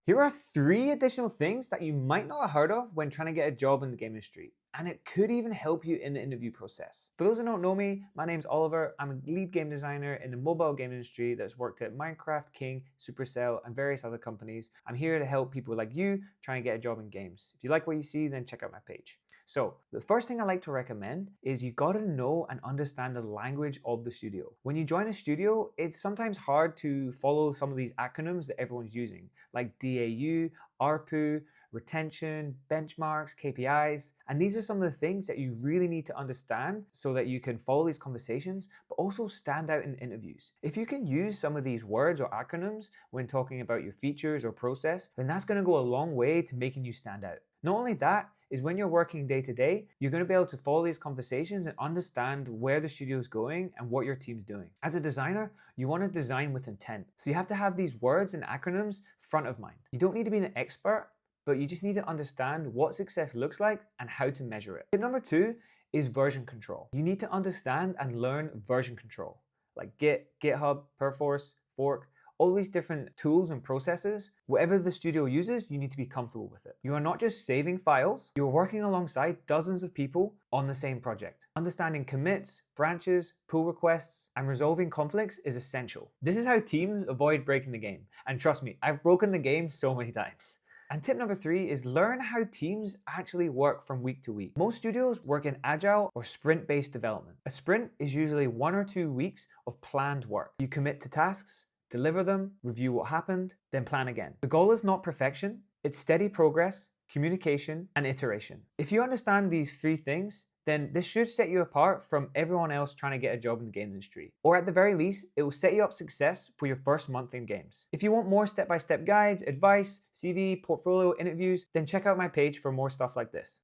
Here are 3 additional things that you might not have heard of when trying to get a job in the game industry, and it could even help you in the interview process. For those who don't know me, my name's Oliver. I'm a lead game designer in the mobile game industry that's worked at Minecraft, King, Supercell, and various other companies. I'm here to help people like you try and get a job in games. If you like what you see, then check out my page. So, the first thing I like to recommend is you gotta know and understand the language of the studio. When you join a studio, it's sometimes hard to follow some of these acronyms that everyone's using, like DAU, ARPU, retention, benchmarks, KPIs. And these are some of the things that you really need to understand so that you can follow these conversations, but also stand out in interviews. If you can use some of these words or acronyms when talking about your features or process, then that's gonna go a long way to making you stand out. Not only that, is when you're working day to day, you're going to be able to follow these conversations and understand where the studio is going and what your team's doing. As a designer, you want to design with intent. So you have to have these words and acronyms front of mind. You don't need to be an expert, but you just need to understand what success looks like and how to measure it. Tip number 2 is version control. You need to understand and learn version control, like Git, GitHub, Perforce, Fork, all these different tools and processes. Whatever the studio uses, you need to be comfortable with it. You are not just saving files, you're working alongside dozens of people on the same project. Understanding commits, branches, pull requests, and resolving conflicts is essential. This is how teams avoid breaking the game. And trust me, I've broken the game so many times. And tip number 3 is learn how teams actually work from week to week. Most studios work in agile or sprint-based development. A sprint is usually 1 or 2 weeks of planned work. You commit to tasks, deliver them, review what happened, then plan again. The goal is not perfection, it's steady progress, communication, and iteration. If you understand these 3 things, then this should set you apart from everyone else trying to get a job in the game industry. Or at the very least, it will set you up success for your first month in games. If you want more step-by-step guides, advice, CV, portfolio, interviews, then check out my page for more stuff like this.